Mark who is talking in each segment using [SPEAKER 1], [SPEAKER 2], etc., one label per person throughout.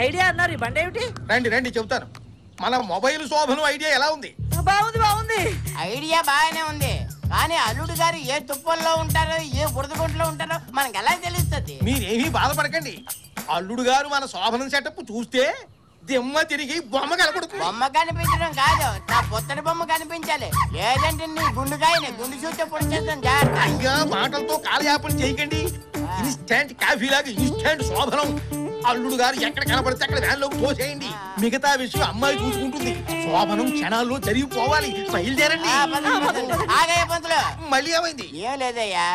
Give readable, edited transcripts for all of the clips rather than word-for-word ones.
[SPEAKER 1] Idea అన్నారు, ఈ బండి ఏమిటి?
[SPEAKER 2] రండి రండి చెబుతాను. మన మొబైల్ శోభనం ఐడియా ఎలా ఉంది?
[SPEAKER 1] బాగుంది బాగుంది.
[SPEAKER 3] ఐడియా బాగానే ఉంది, కానీ అల్లుడు గారు ఏ తుప్పల్లో ఉంటారో ఏ బురదగుంట్లో ఉంటారో మనకి ఎలా తెలుస్తుంది?
[SPEAKER 2] మీరేమీ బాధపడకండి. అల్లుడు గారు మన శోభనం సెటప్ చూస్తే దిమ్మ తిరిగి బొమ్మ కనపడుతుంది.
[SPEAKER 3] బొమ్మ కనిపించడం కాదు, నా పుత్తడి బొమ్మ కనిపించాలి. లేదంటే నీ గుండుకాయని గుండు చూస్తే పొడి చేస్తాను జాగ్రత్త.
[SPEAKER 2] అయ్యా మాటలతో కాలయాపన చేయకండి. ఇన్స్టెంట్ కాఫీ లాగా ఇన్స్టెంట్ శోభనం. అల్లుడు గారు ఎక్కడ కనపడితే అక్కడ వ్యాన్లోకి తోసేయండి. మిగతా విషయం అమ్మాయి చూసుకుంటుంది. శోభనం క్షణాల్లో జరిగిపోవాలి. బయలుదేరండి.
[SPEAKER 3] ఆగయ్య పంతులు.
[SPEAKER 2] మళ్ళీ ఏమైంది?
[SPEAKER 3] ఏం లేదయ్యా,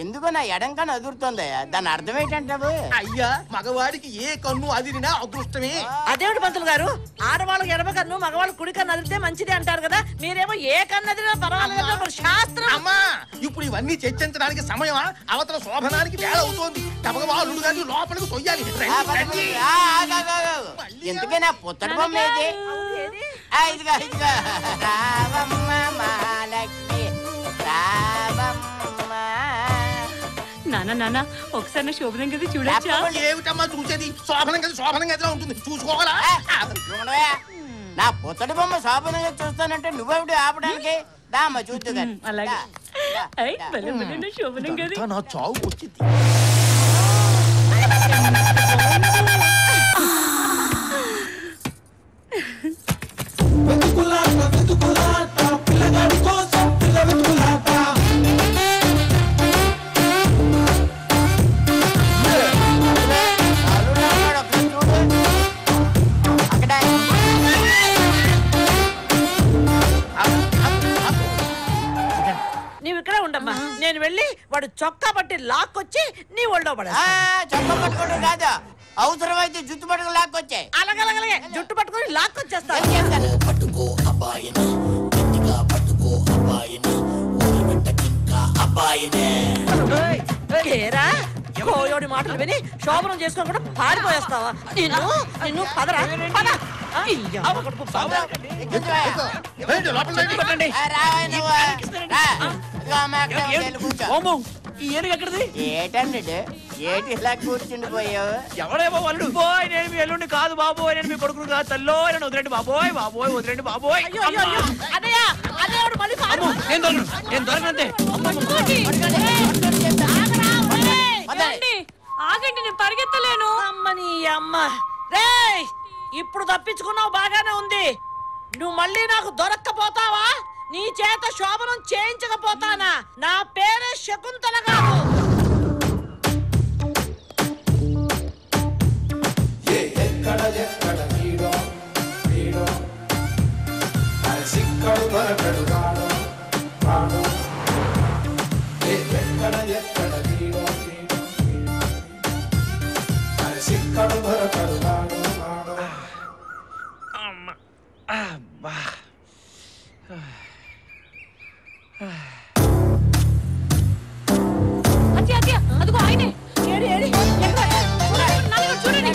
[SPEAKER 3] ఎందుకో నా ఎడం కన్ను అదురుతుందయ్యా. దాని అర్థం ఏంటంటావు?
[SPEAKER 2] అయ్యా మగవాడికి ఏ కన్ను అదిరినా అదృష్టమే.
[SPEAKER 1] అదేమిటి పంతులు గారు, ఆడవాళ్ళకి ఎడమ కన్ను మగవాళ్ళకి కుడి కన్ను అదిరితే మంచిది అంటారు కదా, మీరేమో ఏ కన్ను అదిరినా పర్వాలేదు శాస్త్రం.
[SPEAKER 2] అమ్మా ఇప్పుడు ఇవన్నీ చర్చించడానికి సమయమా? అవతల శోభనానికి వేళ అవుతోంది. తమగా అల్లుడు గారిని లోపలికి తొయ్యాలి.
[SPEAKER 3] ఎందుకే నా పుత్తడి బొమ్మ ఏది? ఇదిగా ఇదిగా రావమ్మ మహాలక్ష్మి రావమ్మ.
[SPEAKER 4] నాన్న ఒకసారి నా శోభనం గది చూడొచ్చా?
[SPEAKER 2] ఏమిటమ్మా చూసేది? శోభనం గది శోభనం గదిలో ఉంటుంది, చూసుకోవాలా?
[SPEAKER 3] నా పుత్తడి బొమ్మ శోభనంగా చూస్తానంటే నువ్వెవడు ఆపడానికి? దామ్మ చూద్దు.
[SPEAKER 4] అలాగే శోభనం గది
[SPEAKER 2] నా చావు వచ్చింది.
[SPEAKER 1] నీవు ఇక్కడే ఉండమ్మా, నేను వెళ్ళి వాడు చొక్కా పట్టి లాక్కొచ్చి నీ ఒళ్ళో పడ.
[SPEAKER 3] చొక్కా పట్టుకోవడం కాదు, అవసరమైతే జుట్టు పట్టుకు లాక్కొచ్చే.
[SPEAKER 1] అలాగే జుట్టు పట్టుకుని లాక్కొచ్చేస్తా.
[SPEAKER 5] పట్టుకో అబ్బాయిని, గట్టిగా పట్టుకో అబ్బాయిని, ఊరిబెట్టకింకా అబ్బాయినే.
[SPEAKER 1] కోయోడి మాటలు విని శోభనం చేసుకోకుండా పారిపోయేస్తావా? నిన్ను పదరా పద.
[SPEAKER 3] ఏటండి ఏటి ఇలా కూర్చుండిపోయావు?
[SPEAKER 6] ఎవడేమో వాళ్ళు బాబోయ్, నేను మీ ఎల్లుండి కాదు బాబోయ్, నేను మీ కొడుకును కాదు తల్లో, నేను వదిలేండి బాబోయ్ బాబోయ్ వదిలేండి బాబోయ్. నేను దొరకనంతే.
[SPEAKER 4] ఆగండి, నేను పరిగెత్తలేను.
[SPEAKER 1] అమ్మని అమ్మ రేయ్, ఇప్పుడు తప్పించుకున్నావు బాగానే ఉంది. నువ్వు మళ్ళీ నాకు దొరక్కపోతావా? నీ చేత శోభనం చేయించకపోతానా? నా పేరే శకుంతల గారు.
[SPEAKER 4] అదిగో ఆయనే. చూడండి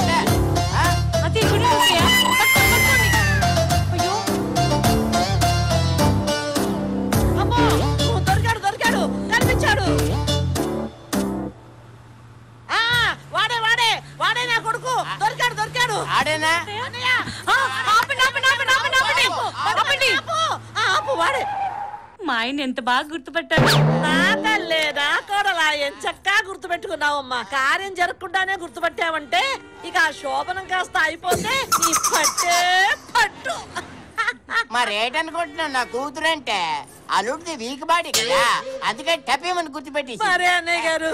[SPEAKER 4] దొరికాడు కనిపించాడు. వాడే నా కొడుకు. దొరికాడు.
[SPEAKER 3] ఆడేనా?
[SPEAKER 1] వాడే.
[SPEAKER 4] మా ఆయన ఎంత బాగా గుర్తుపట్టాడు.
[SPEAKER 1] నా తల్లే నా కోడలా, ఎంచక్కా గుర్తుపెట్టుకున్నావమ్మా. కార్యం జరగకుండానే గుర్తుపట్టావంటే ఇక ఆ శోభనం కాస్త అయిపోతే నీ పట్టే పట్టు.
[SPEAKER 3] మరేటనుకుంటున్నావు? నా కూతురంటే అల్లుడిది వీక్ బాడీ కదా, అందుకే టపేమని గుర్తుపెట్టి.
[SPEAKER 1] మరే అన్నయ్య గారు,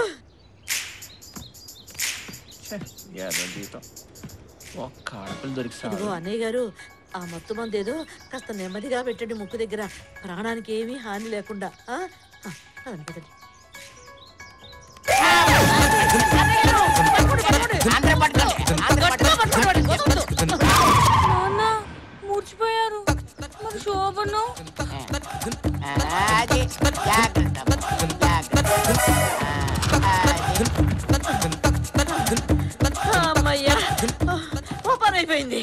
[SPEAKER 1] ఇదిగో అన్నయ్య గారు, ఆ మత్తు మంది ఏదో కాస్త నెమ్మదిగా పెట్టండి ముక్కు దగ్గర, ప్రాణానికి ఏమీ హాని లేకుండా.
[SPEAKER 4] మూర్చిపోయారు. శోభను
[SPEAKER 1] అమ్మయ్యా, పని అయిపోయింది.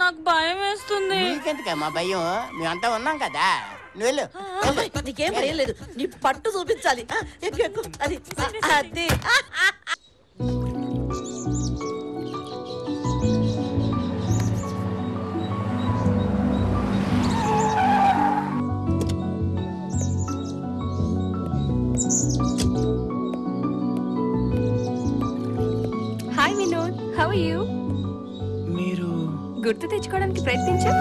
[SPEAKER 4] నాకు భయం వేస్తుంది.
[SPEAKER 3] నీకెందుకమ్మా భయం? మేమంతా ఉన్నాం కదా, నువ్వు వెళ్ళు.
[SPEAKER 1] నీకేం భయం లేదు, నీ పట్టు చూపించాలి. ఎక్కు అది అది.
[SPEAKER 7] Vinod, how are you?
[SPEAKER 6] మీరు
[SPEAKER 7] గుర్తు తెచ్చుకోవడానికి ప్రయత్నించు.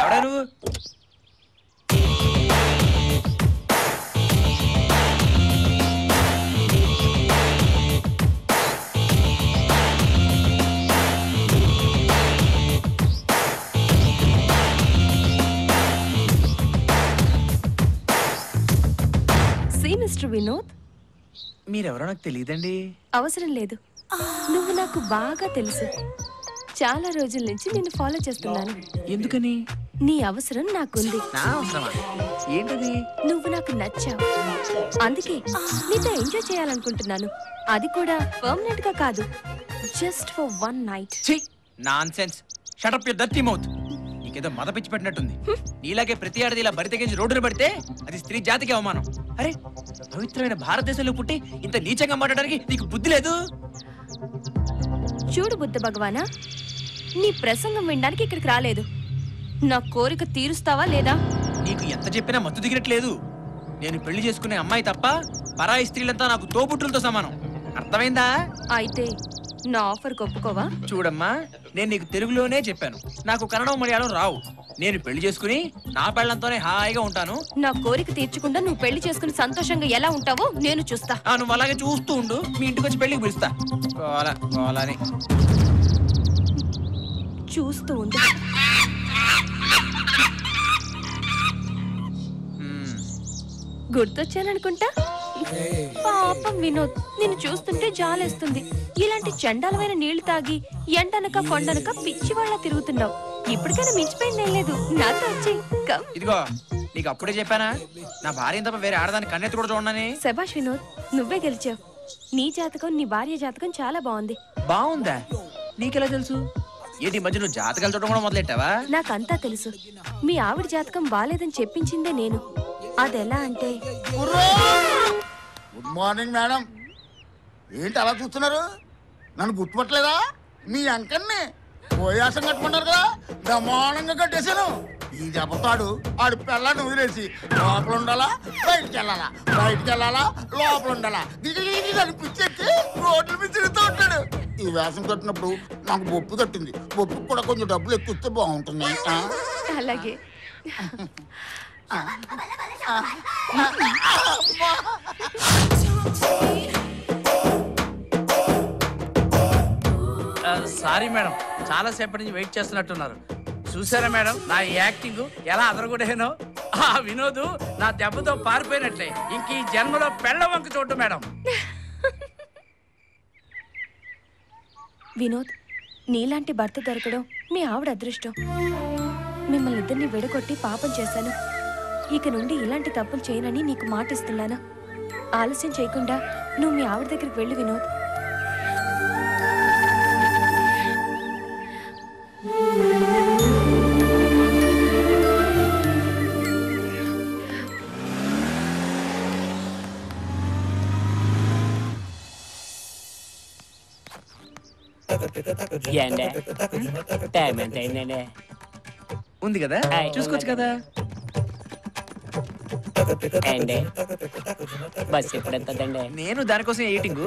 [SPEAKER 6] ఎవడా నువ్వు?
[SPEAKER 7] మిస్టర్ వినోద్,
[SPEAKER 6] మీరెవరో నాకు తెలియదండి.
[SPEAKER 7] అవసరం లేదు, నువ్వు నాకు బాగా తెలుసు. చాలా రోజుల నుంచి నిన్ను ఫాలో చేస్తున్నాను.
[SPEAKER 6] ఎందుకని?
[SPEAKER 7] నీ అవసరం నాకుంది.
[SPEAKER 6] నా అవసరమా? ఏంటది?
[SPEAKER 7] నువ్వు నాకు నచ్చావు, అందుకే నీతో ఎంజాయ్ చేయాలనుకుంటున్నాను. అది కూడా పర్మనెంట్ గా కాదు, just for one night.
[SPEAKER 6] Nonsense. Shut up your dirty mouth. నీకేదో మద పిచ్చి పెట్టినట్టుంది. నీలాగే ప్రతి ఆడది ఇలా బరి తెగించి రోడ్డున పడితే అది స్త్రీ జాతికి అవమానం. అరే, పవిత్రమైన భారతదేశంలో పుట్టి ఇంత నీచంగా మాట్లాడడానికి నీకు బుద్ధి లేదు?
[SPEAKER 7] చూడు బుద్ధ భగవానా, నీ ప్రసంగం వినడానికి ఇక్కడికి రాలేదు. నా కోరిక తీరుస్తావా లేదా?
[SPEAKER 6] నీకు ఎంత చెప్పినా మత్తు దిగినట్లేదు. నేను పెళ్లి చేసుకునే అమ్మాయి తప్ప పరాయి స్త్రీలంతా నాకు తోబుట్టులతో సమానం. అర్థమైందా?
[SPEAKER 7] అయితే నా ఆఫర్ ఒప్పుకోవా?
[SPEAKER 6] చూడమ్మా, నేను నీకు తెలుగులోనే చెప్పాను, నాకు కన్నడం మలయాళం రావు. నేను పెళ్లి చేసుకుని నా పెళ్లంతోనే హాయిగా ఉంటాను.
[SPEAKER 7] నా కోరిక తీర్చకుండా నువ్వు పెళ్లి చేసుకుని సంతోషంగా ఎలా ఉంటావో నేను చూస్తా.
[SPEAKER 6] నువ్వు అలాగే చూస్తూ ఉండు, మీ ఇంటికి వచ్చి పెళ్లికి పిలుస్తా.
[SPEAKER 7] చూస్తూ ఉండు. గుర్తొచ్చాననుకుంటా. పాపం వినోద్, నిన్ను చూస్తుంటే జాలేస్తుంది. ఇలాంటి చండాలమైన నీళ్లు తాగి ఎండనక కొండనక పిచ్చి వాళ్ళ తిరుగుతున్నావు. ఇప్పటికైనా మించిపోయింది ఏం లేదు, నాతో వచ్చి.
[SPEAKER 6] ఇదిగో, నీకు అప్పుడే చెప్పానా నా భార్య తప్ప వేరే ఆడదాన్ని కన్నెత్తి కూడా చూడనని?
[SPEAKER 7] శభాష్ వినోద్, నువ్వే గెలిచావు. నీ జాతకం, నీ భార్య జాతకం చాలా బాగుంది.
[SPEAKER 6] బాగుందా? నీకెలా తెలుసు? ఏంటి మధ్య నువ్వు జాతకాలు చూడడం కూడా మొదలెట్టావా?
[SPEAKER 7] నాకంతా తెలుసు. మీ ఆవిడ జాతకం బాలేదని చెప్పించిందే నేను. అదెలా అంటే,
[SPEAKER 8] గుడ్ మార్నింగ్ మేడం. ఏంటి అలా చూస్తున్నారు? నన్ను గుర్తుపట్టలేదా? మీ అంకన్ని పోయాసం కట్టుకున్నారు కదా, బ్రహ్మాండంగా కట్టేశాను. ఈ దెబ్బతాడు ఆడు పిల్లని వదిలేసి లోపల ఉండాలా, బయటికి వెళ్ళాలా, బయటికి వెళ్ళాలా, లోపల ఉండాలా, దిగి పిచ్చెక్కి రోడ్ల మీద తిరుగుతూ ఉంటాడు. ఈ వేషం కట్టినప్పుడు నాకు బొప్పు తట్టింది. బొప్పు కూడా కొంచెం డబ్బులు ఎక్కువ బాగుంటుంది.
[SPEAKER 7] అలాగే.
[SPEAKER 9] సారీ మేడం, చాలా సేపటి నుంచి వెయిట్ చేస్తున్నట్టున్నారు. చూసారా మేడం నా యాక్టింగ్ ఎలా అదరగొడేనో? ఆ వినోద్ నా దెబ్బతో పారిపోయినట్లే. ఇంక ఈ జన్మలో పెళ్ళ వంక చూడటం మేడం.
[SPEAKER 7] వినోద్, నీలాంటి భర్త దొరకడం మీ ఆవిడ అదృష్టం. మిమ్మల్ని ఇద్దరిని విడగొట్టి పాపం చేశాను. ఇక నుండి ఇలాంటి తప్పులు చేయనని నీకు మాటిస్తున్నాను. ఆలస్యం చేయకుండా నువ్వు మీ ఆవిడ దగ్గరికి వెళ్ళు వినోద్.
[SPEAKER 6] ఉంది కదా, చూసుకోవచ్చు కదా.
[SPEAKER 10] బస్ ఎప్పుడెత్తదండి?
[SPEAKER 6] నేను దానికోసం ఎయిటింగ్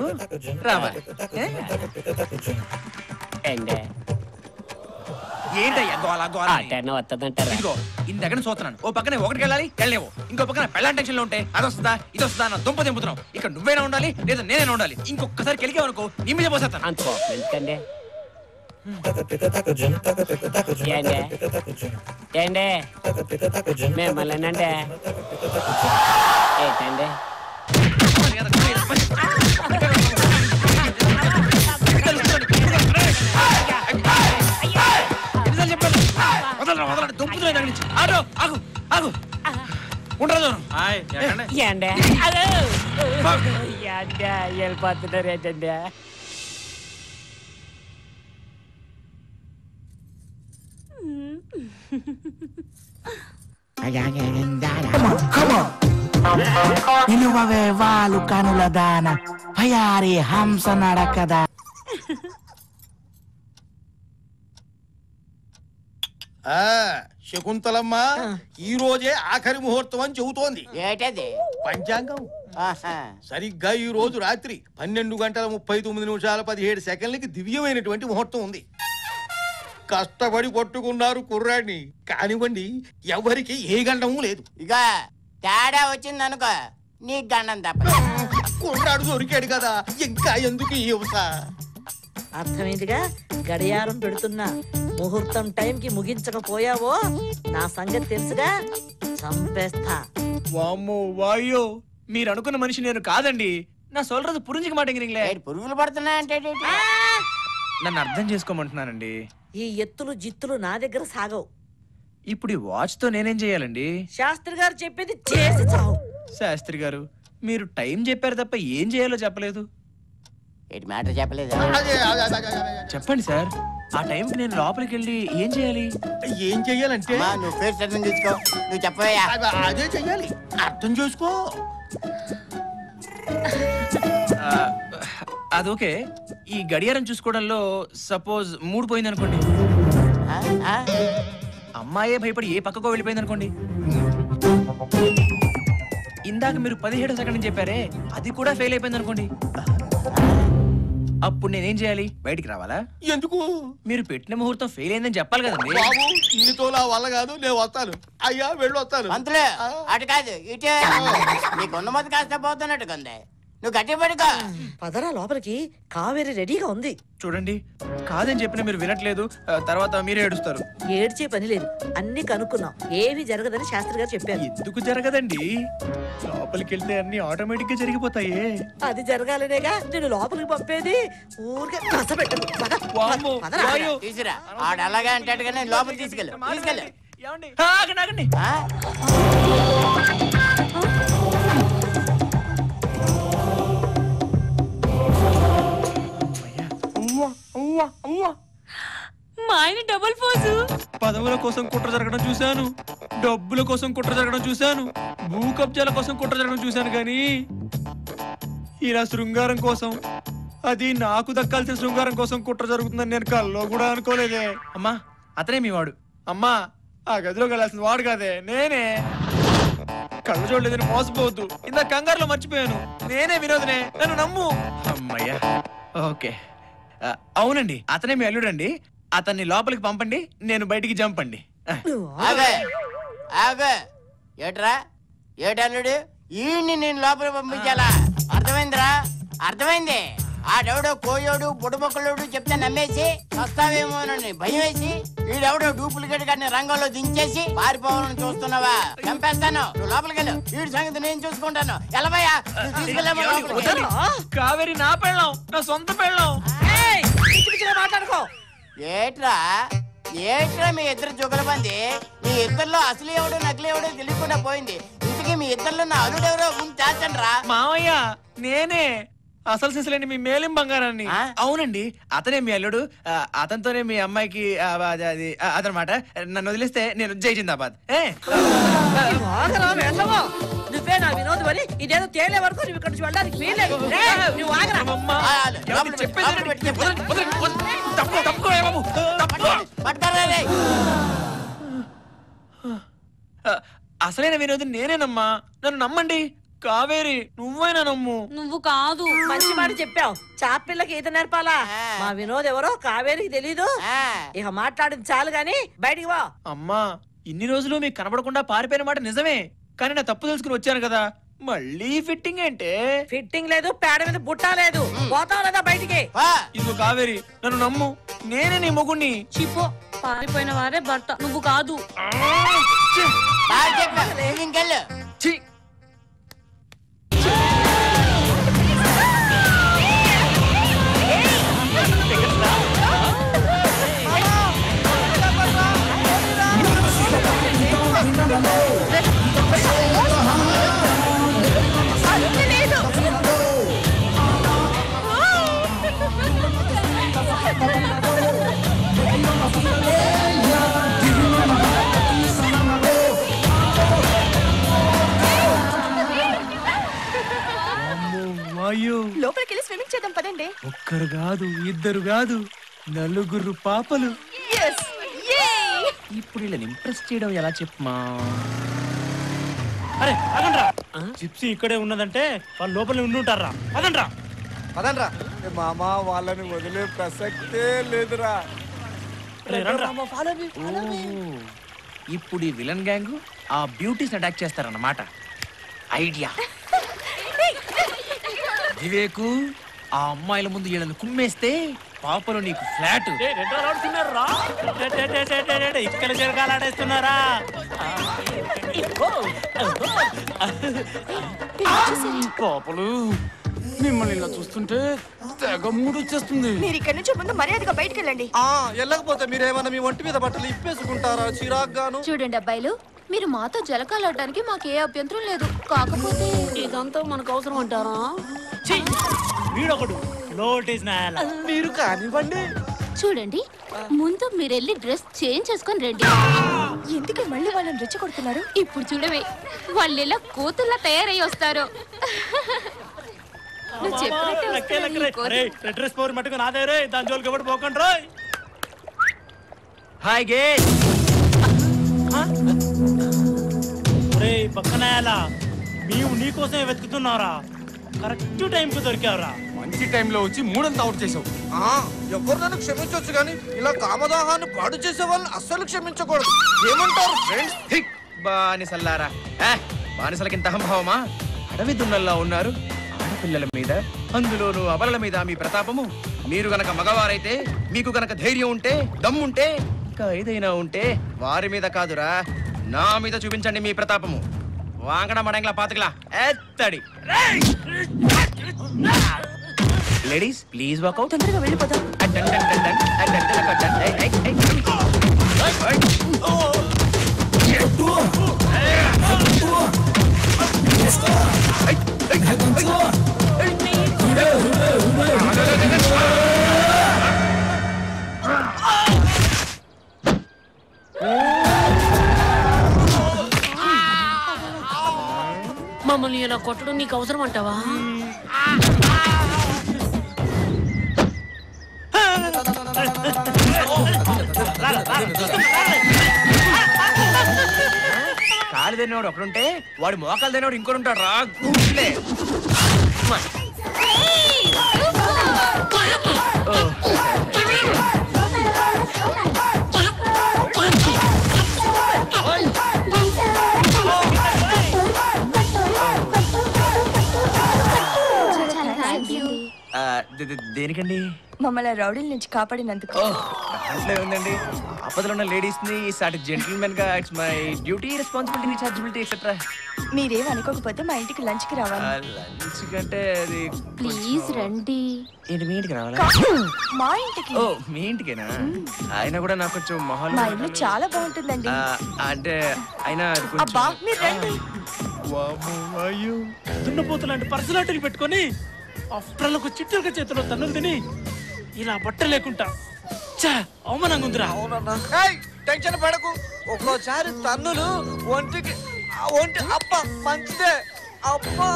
[SPEAKER 6] రావా? ఏంటయ్యా గోలా గోలా?
[SPEAKER 10] వస్తుందంటారా?
[SPEAKER 6] ఇదిగో ఇందక్కడ చూస్తున్నాను. ఓ పక్కన ఒకటికి వెళ్ళాలి, వెళ్ళలేవు. ఇంకో పక్కన పెళ్ళాం టెన్షన్ లో ఉంటే అది వస్తుందా ఇది వస్తుందా నా దుంప దింపుతున్నావు. ఇక్కడ నువ్వైనా ఉండాలి, లేదా నేనైనా ఉండాలి. ఇంకొకసారి కెలికావనుకో నీ మీద పోసేస్తాను.
[SPEAKER 10] అంతకో ఎందుకండి? ఏండే మిమ్మల్ని ఏంటండి? వెళ్ళిపోతున్నారు ఏంటండి?
[SPEAKER 11] నిలువవే వాలు కనుల దాన భయారి హంస నడకదా.
[SPEAKER 2] శకుంతలమ్మ ఈ రోజే ఆఖరి ముహూర్తం అని చెబుతోంది.
[SPEAKER 3] ఏటది?
[SPEAKER 2] పంచాంగం. సరిగ్గా ఈ రోజు రాత్రి 12:39:17 దివ్యమైనటువంటి ముహూర్తం ఉంది. కష్టపడి కొట్టుకున్నారు కుర్రాడిని కానివ్వండి, ఎవరికి ఏ గండము లేదు.
[SPEAKER 3] ఇక తేడా వచ్చింది అనుకో నీ గండం తప్ప.
[SPEAKER 2] కుర్రాడు దొరికాడు కదా, ఇంకా ఎందుకు ఈ యువత?
[SPEAKER 1] అర్థమైందిగా, గడియారం పెడుతున్నా. ముహూర్తం టైంకి ముగించకపోయావో నా సంగతి తెలుసుగా, చంపేస్తా.
[SPEAKER 6] వామ్మో వాయో, మీరు అనుకున్న మనిషి నేను కాదండి. నా సొల్றது పురుంజికి మాటంగిరింగ్లే.
[SPEAKER 3] పురుగులు పడుతున్నాయంటే
[SPEAKER 6] నన్ను అర్థం చేసుకోమంటున్నానండి.
[SPEAKER 1] ఈ ఎత్తులు జిత్తులు నా దగ్గర సాగవు.
[SPEAKER 6] ఇప్పుడు ఈ వాచ్ తో నేనేం చేయాలండి?
[SPEAKER 1] శాస్త్రి గారు చెప్పేది చేసి చావు.
[SPEAKER 6] శాస్త్రి గారు, మీరు టైం చెప్పారు తప్ప ఏం చేయాలో చెప్పలేదు.
[SPEAKER 3] ఏంటి మ్యాటర్ చెప్పలేదు?
[SPEAKER 6] చెప్పండి సార్, ఆ టైంకి నేను లోపలికి వెళ్ళి ఏం చేయాలి?
[SPEAKER 2] ఏం చెయ్యాలంటే
[SPEAKER 3] నువ్వు ఫేస్ అర్థం చేసుకో, నువ్వు చెప్పవయ్యా.
[SPEAKER 2] అదే చెయ్యాలి, అర్థం చేసుకో.
[SPEAKER 6] అదొకే, ఈ గడియారం చూసుకోవడంలో సపోజ్ మూడు పోయింది అనుకోండి, అమ్మాయే భయపడి ఏ పక్కకో వెళ్ళిపోయింది అనుకోండి, ఇందాక మీరు 17 సెకండ్ చెప్పారే అది కూడా ఫెయిల్ అయిపోయింది అనుకోండి, అప్పుడు నేనేం చేయాలి? బయటికి రావాలా?
[SPEAKER 2] ఎందుకు?
[SPEAKER 6] మీరు పెట్టిన ముహూర్తం ఫెయిల్ అయిందని చెప్పాలి కదండి.
[SPEAKER 2] బాబు నీతో నా వల్ల కాదు, నేను వస్తాను. అయ్యా వెళ్ళి వస్తాను.
[SPEAKER 3] మంత్రులు అటు కాదు ఇటే, నీకు ఉన్నమతి కాస్త పోతున్నట్టుగా ఉంది. నువ్వు గట్టి పడుకో.
[SPEAKER 1] పదరా లోపలికి, కావేరి రెడీగా ఉంది.
[SPEAKER 6] చూడండి, కాదని చెప్పినా మీరు వినట్లేదు, తర్వాత మీరే ఏడుస్తారు.
[SPEAKER 1] ఏడ్చే పని లేదు, అన్ని కనుక్కున్నాం, ఏమీ జరగదని శాస్త్రి గారు చెప్పారు.
[SPEAKER 6] ఎందుకు జరగదండి? లోపలికి వెళ్తే అన్ని ఆటోమేటిక్ గా జరిగిపోతాయి.
[SPEAKER 1] అది జరగాలనేగా నేను లోపలికి పంపేది. ఊరికే కసపెట్టదు.
[SPEAKER 3] తీసురా, ఆడు అలాగే అంటాడుగానే లోపలికి తీసుకెళ్ళు.
[SPEAKER 6] ఆగండి.
[SPEAKER 4] మా ఆయన డబుల్ ఫోజు.
[SPEAKER 6] పదవుల కోసం కుట్ర జరగడం చూశాను, డబ్బుల కోసం కుట్ర జరగడం చూశాను, భూ కబ్జాల కోసం కుట్ర జరగడం చూశాను, కానీ ఇలా శృంగారం కోసం, అది నాకు దక్కాల్సిన శృంగారం కోసం కుట్ర జరుగుతుందని నేను కల్లో కూడా అనుకోలేదే. అమ్మా, అతనే మీ వాడు. అమ్మా, ఆ గదిలోకి వెళ్ళాల్సిన వాడు కాదే, నేనే. కళ్ళు చూడలేదని మోసపోవద్దు, ఇంత కంగారులో మర్చిపోయాను. నేనే వినోదనే, నన్ను నమ్ము. అమ్మయ్యా, ఓకే. అవునండి, అతనే మీ అల్లుడండి. అతన్ని లోపలికి పంపండి, నేను బయటికి జంపండి.
[SPEAKER 3] ఏట్రా ఏటల్లుడు, ఈ నేను లోపలికి పంపించాలా? అర్థమైందిరా? అర్థమైంది. ఆడెవడో కోయోడు బుడబొక్కలోడు చెప్తే నమ్మేసి వస్తావేమోనని భయం వేసి వీడెవడో డూప్లికేట్ గారిని రంగంలో దించేసి పారిపోవాలని చూస్తున్నావా? చంపేస్తాను, నువ్వు లోపలికి వెళ్ళు. వీడి సంగతి నేను చూసుకుంటాను. ఎలవయ్యా, తీసుకెళ్ళాము.
[SPEAKER 6] కావేరి నా పెళ్ళం, నా సొంత పెళ్ళం.
[SPEAKER 1] మాట్లాడుకో.
[SPEAKER 3] ఏట్రా మీ ఇద్దరు జుగలబంది? మీ ఇద్దరిలో అసలు ఎవడో నకిలీ ఎవడో తెలియకుండా పోయింది. ఇంతకీ మీ ఇద్దరిలో నా అల్లుడు ఎవరో ముందు తేల్చండి రా.
[SPEAKER 6] మావయ్య, నేనే అసలు సిసలేని మీ మేలిం బంగారాన్ని. అవునండి, అతనే మీ అల్లుడు. అతనితోనే మీ అమ్మాయికి అది అదనమాట. నన్ను వదిలేస్తే నేను జై జిందాబాద్.
[SPEAKER 1] నువ్వే నా వినోదం అని ఇదేదో తేలే వరకు నువ్వు ఇక్కడ నుంచి వెళ్ళడానికి వీల్లేదు. నువ్వు ఆగరా.
[SPEAKER 6] అసలైన వినోదం నేనేనమ్మా, నన్ను నమ్మండి. కావేరి, నువ్వైనా నమ్ము.
[SPEAKER 4] నువ్వు కాదు.
[SPEAKER 1] మంచి మాట చెప్పావు. చాపిల్లకి ఈత నేర్పాలా? మా వినోద్ ఎవరో కావేరికి తెలీదు. ఇక మాట్లాడింది చాలు గాని బయటికి వా.
[SPEAKER 6] అమ్మా, ఇన్ని రోజులు మీకు కనబడకుండా పారిపోయిన మాట నిజమే, కానీ నా తప్పు తెలుసుకుని వచ్చాను కదా. మళ్ళీ ఫిట్టింగ్ ఏంటే?
[SPEAKER 1] ఫిట్టింగ్ లేదు, పేడ మీద బుట్ట లేదు. పోతావు లేదా బయటికి?
[SPEAKER 6] ఇదిగో కావేరి, నన్ను నమ్ము, నేనే నీ మొగుణ్ణి.
[SPEAKER 4] చిపో, పారిపోయిన వారే భర్త, నువ్వు కాదు.
[SPEAKER 7] లోపలికి వెళ్ళి స్విమ్మింగ్ చేద్దాం పదండి.
[SPEAKER 6] ఒక్కరు కాదు, ఇద్దరు కాదు, నలుగురు పాపలు. ఇప్పుడు వీళ్ళని ఇంప్రెస్ చేయడం ఎలా చెప్పమా?
[SPEAKER 12] అరే అదండ్రా, జిప్సీ ఇక్కడే ఉన్నదంటే వాళ్ళు లోపల ఉండి ఉంటారా. అదండ్రా
[SPEAKER 13] అదనరా మామ, వాళ్ళని వదిలే ప్రసక్తే లేదురా.
[SPEAKER 6] ఇప్పుడు ఈ విలన్ గ్యాంగ్ ఆ బ్యూటీస్ అటాక్ చేస్తారన్నమాట. ఐడియా. వివేకు, ఆ అమ్మాయిల ముందు వీళ్ళని కుమ్మేస్తే పాపలో నీకు ఫ్లాట్.
[SPEAKER 12] ఇక్కడ జరగాలు ఆడేస్తున్నారా?
[SPEAKER 13] పాపలు మిమ్మల్ని ఇలా చూస్తుంటే తెగ మూడు వచ్చేస్తుంది.
[SPEAKER 7] మీరు ఇక్కడ నుంచి ముందు మర్యాదగా బయటికి వెళ్ళండి.
[SPEAKER 13] వెళ్ళకపోతే మీరేమన్నా మీ ఒంటి మీద బట్టలు ఇప్పేసుకుంటారా చిరాగ్గాను?
[SPEAKER 14] చూడండి అబ్బాయిలు, మీరు మాతో జలకాలాడడానికి మాకు ఏ అభ్యంతరం లేదు. కాకపోతే
[SPEAKER 1] ఇదంతా మనకు అవసరం అంటారా?
[SPEAKER 12] వీడొకడు నోటీస్ నాయాల.
[SPEAKER 13] మీరు కానివ్వండి.
[SPEAKER 14] చూడండి, ముందు మీరెళ్ళి డ్రెస్ చేంజ్ చేసుకొని రండి.
[SPEAKER 7] ఎందుకు మళ్ళీ వాళ్ళని రెచ్చగొడుతున్నారు?
[SPEAKER 14] ఇప్పుడు చూడవే, వాళ్ళు ఎలా కూతుర్లా తయారయ్యి వస్తారు. నువ్వు చెప్పినట్టే వస్తారు ఈ కోతి.
[SPEAKER 12] డ్రెస్ పవర్ మట్టుకు నాదే రే, దాని జోలికి ఎవరు పోకండి రోయ్.
[SPEAKER 6] Hi gate.
[SPEAKER 12] రే పక్కన మేము నీకోసమే వెతుకుతున్నారా? కరెక్ట్ టైంకి దొరికావురా.
[SPEAKER 13] మంచి టైంలో వచ్చి మూడంతా అవుట్ చేసావు. ఎవరినైనా క్షమించవచ్చు కానీ ఇలా కామదాహాన్ని పాడు చేసే వాళ్ళని అస్సలు క్షమించకూడదు. ఏమంటారు ఫ్రెండ్స్?
[SPEAKER 6] బానిసల్లారా, బానిసలకింత అహంభావమా? అడవి దున్నల్లా ఉన్నారు. ఆడపిల్లల మీద, అందులోనూ అబలల మీద మీ ప్రతాపము. మీరు గనక మగవారైతే, మీకు గనక ధైర్యం ఉంటే, దమ్ముంటే, ఇంకా ఏదైనా ఉంటే వారి మీద కాదురా, నా మీద చూపించండి మీ ప్రతాపము. వాంగడ మడంగ్లా పాతకలా ఎత్తడి. Ladies please walkout.
[SPEAKER 7] తొందరగా వెళ్ళిపోతాం.
[SPEAKER 1] మమ్మల్ని ఇలా కొట్టడం నీకు అవసరం అంటావా?
[SPEAKER 6] కాలు తిన్నవాడు ఒకడుంటే వాడు మోకాలు తిన్నవాడు ఇంకోటి ఉంటాడు రా. గుండె దేనికండి?
[SPEAKER 7] మమ్మల్ని రౌడీల నుంచి కాపాడినందుకు.
[SPEAKER 6] దాంట్లో ఉందండి, ఆపదలో ఉన్న లేడీస్ ని సాటి జెంటిల్మెన్ గా it's my duty, responsibility, rechargeability etcetera.
[SPEAKER 7] మీరేం అనుకోకపోతే మా ఇంటికి లంచ్ కి రావాలి.
[SPEAKER 6] లంచ్ కంటే అది
[SPEAKER 14] ప్లీజ్ రండి.
[SPEAKER 6] ఏంటి మీ ఇంటికి రావాలా?
[SPEAKER 7] మా ఇంటికి.
[SPEAKER 6] ఓ మీ ఇంటికేనా? ఆయన కూడా నాకు కొంచెం మొహాలు.
[SPEAKER 7] మా ఇల్లు చాలా బాగుంటుందండి.
[SPEAKER 6] అంటే ఆయన
[SPEAKER 7] అబ్బా మీరు రండి.
[SPEAKER 12] దున్నపోతు లాంటి పర్సనాలిటీలు పెట్టుకొని అఫ్టర్లకు చిట్టుగా చేతిలో తన్నులు తిని ఇలా బట్ట లేకుండా అవమానంగా ఉందిరా.
[SPEAKER 13] టెన్షన్ పడకు, ఒక్కోసారి తన్నులు ఒంటికి అబ్బా మంచిదే అబ్బా.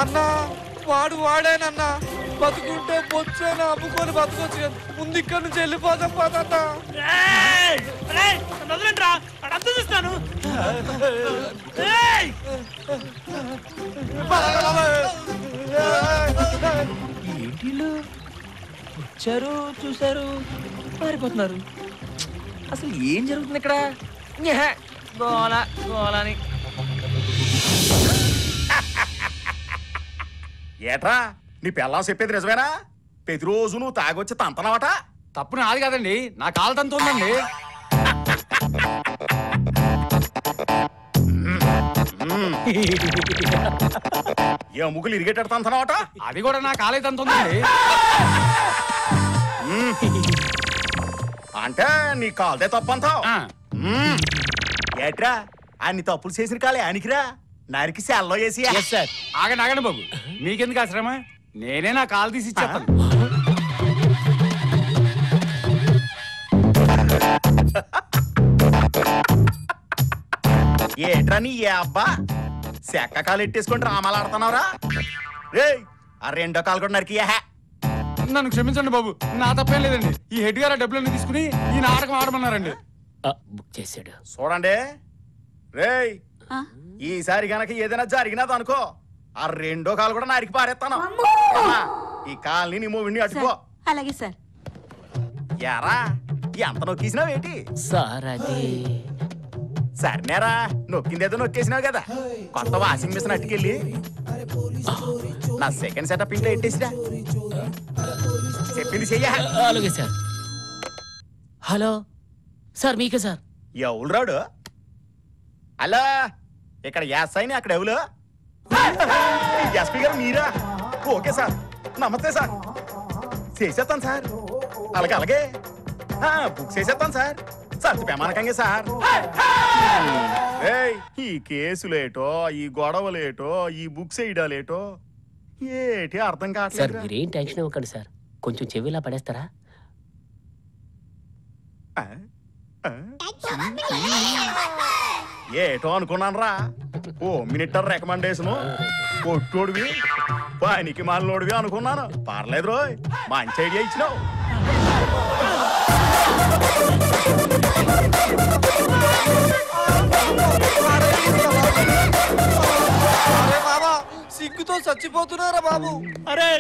[SPEAKER 13] అన్నా వాడేనన్నా, బతుకుంటే బొచ్చేనా అమ్ముకొని బతుకొచ్చు కదా. ముందు ఇక్కడ నుంచి వెళ్ళిపోదాం పదన్నా.
[SPEAKER 12] చూస్తాను
[SPEAKER 6] ఏంటిళ్ళు వచ్చారు, చూసారు, పారిపోతున్నారు. అసలు ఏం జరుగుతుంది ఇక్కడ? గోలా గోలాని.
[SPEAKER 2] ఏట్రా నీ పెళ్ళాం చెప్పేది నిజమేనా? ప్రతిరోజు నువ్వు తాగొచ్చి తంతనవట?
[SPEAKER 13] తప్పు నాది కాదండి, నా కాలు తంతు ఉందండి.
[SPEAKER 2] ఏ ముగ్గులు ఇరిగేటట్టు తంతనవట?
[SPEAKER 13] అది కూడా నా కాలే తంతు ఉందండి.
[SPEAKER 2] అంటే నీ కాలదే తప్పంతావు. ఏట్రా అన్ని తప్పులు చేసిన కాలే ఆనికిరా, నరికి సెల్లో వేసి.
[SPEAKER 13] ఆగండి బాబు, మీకెందుకు ఆశ్రమ? నేనే నా కాలు తీసి ఇచ్చేస్తాను.
[SPEAKER 2] ఏట్రా నీ ఏ అబ్బా
[SPEAKER 15] సెక్క కాలు ఎట్టేసుకొని డ్రామాలు ఆడుతున్నావురా రే ఆ రెండో కాలు కూడా నరికి
[SPEAKER 16] నన్ను క్షమించండి బాబు, నా తప్పేం లేదండి. ఈ హెడ్ గారు డబ్బులన్నీ తీసుకుని ఈ నాటకం ఆడమన్నారండి.
[SPEAKER 10] బుక్ చేసాడు.
[SPEAKER 15] చూడండి రేయ్, ఈసారి గనక ఏదైనా జరిగినది అనుకో ఆ రెండో కాలు కూడా నరికి పారేస్తాను. ఈ కాల్ని నీ మూవిని అట్టుకో.
[SPEAKER 17] అలాగే సార్.
[SPEAKER 15] యారా ఎంత నొక్కేసినావేంటి
[SPEAKER 10] సార్? అది
[SPEAKER 15] సరేనేరా, నొక్కిందేదో నొక్కేసినావు కదా. కొత్త వాషింగ్ మిషన్ అట్టుకెళ్ళి నా సెకండ్ సెటప్ ఇంట్లో ఎట్టేసిరా. చెప్పింది చెయ్య.
[SPEAKER 10] అలాగే సార్. హలో సార్, మీకే సార్.
[SPEAKER 15] ఎవరు రాడు? హలో, ఇక్కడ యాసైని అక్కడ ఎవరు? ఎస్పీ గారు మీరా? ఓకే సార్, నమస్తే సార్. చేసేస్తాను సార్. అలాగే అలాగే బుక్ చేసేస్తాను సార్. సర్ది ప్రమాణకంగా సార్. ఈ కేసులేటో, ఈ గొడవలేటో, ఈ బుక్స్ వేయడాలేటో ఏటి అర్థం
[SPEAKER 10] సార్
[SPEAKER 15] కావట్లేదు.
[SPEAKER 10] మీరేం టెన్షన్ అవ్వకండి సార్, కొంచెం చెవిలా పడేస్తారా?
[SPEAKER 15] ఏటో అనుకున్నాను రా. ఓ మినిటర్ రికమెండేషను కొట్టోడివి పనికి మాలోడివి అనుకున్నాను. పర్లేదు రోయ్, మంచి ఐడియా ఇచ్చినావు.
[SPEAKER 13] అరే బాబా, సిగ్గుతో చచ్చిపోతున్నారా బాబు.
[SPEAKER 12] అరే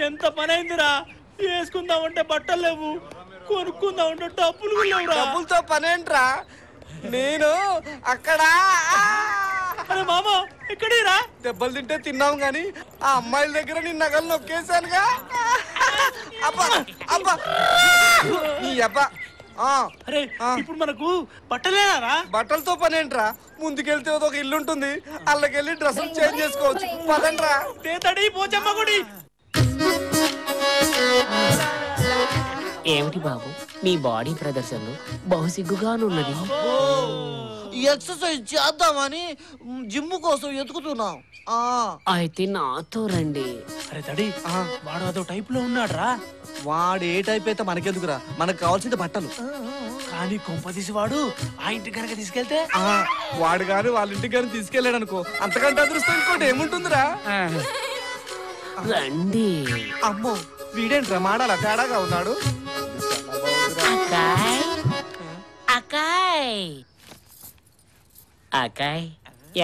[SPEAKER 12] ఎంత పని అయిందిరా. వేసుకుందామంటే బట్టలు లేవు, కొనుక్కుందామంటే డబ్బులు లేవురా.
[SPEAKER 13] డబ్బులతో పనేంట్రా? నేను అక్కడ
[SPEAKER 12] అరే మామ ఎక్కడిరా?
[SPEAKER 13] దెబ్బలు తింటే తిన్నాం గాని ఆ అమ్మాయిల దగ్గర నీ నగలు నొక్కేశానుగా. అబ్బా అబ్బా నీ అబ్బా.
[SPEAKER 12] అరే ఇప్పుడు మనకు బట్టలేరా?
[SPEAKER 13] బట్టలతో పనేంట్రా? ముందుకెళ్తే ఒక ఇల్లు ఉంటుంది, అల్లకెళ్ళి డ్రెస్సులు చేంజ్ చేసుకోవచ్చు. పదండ్రా.
[SPEAKER 12] తేతడి పోచమ్మ గుడి.
[SPEAKER 10] ఏమిటి బాబు మీ బాడీ ప్రదర్శనలు బహుసిగ్గుగానున్నది.
[SPEAKER 13] ఎక్సర్సైజ్ చేద్దామని జిమ్ కోసం ఎతుకుతున్నాం.
[SPEAKER 10] అయితే నాతో రండి.
[SPEAKER 12] అరే తడి, వాడు అదో టైప్ లో ఉన్నాడ్రా.
[SPEAKER 13] వాడు ఏ టైప్ అయితే మనకెందుకురా, మనకు కావాల్సింది బట్టలు.
[SPEAKER 12] కానీ కొంపదీసి వాడు ఆ ఇంటి కనుక తీసుకెళ్తే
[SPEAKER 13] వాడు గాని వాళ్ళ ఇంటికి కానీ తీసుకెళ్ళాడు అనుకో, అంతకంటే అదృష్టం ఇంకోటి ఏముంటుందిరా.
[SPEAKER 10] రండి.
[SPEAKER 13] అమ్మో వీడేంట్రా మాడాల తేడాగా ఉన్నాడు.
[SPEAKER 10] Acai acai acai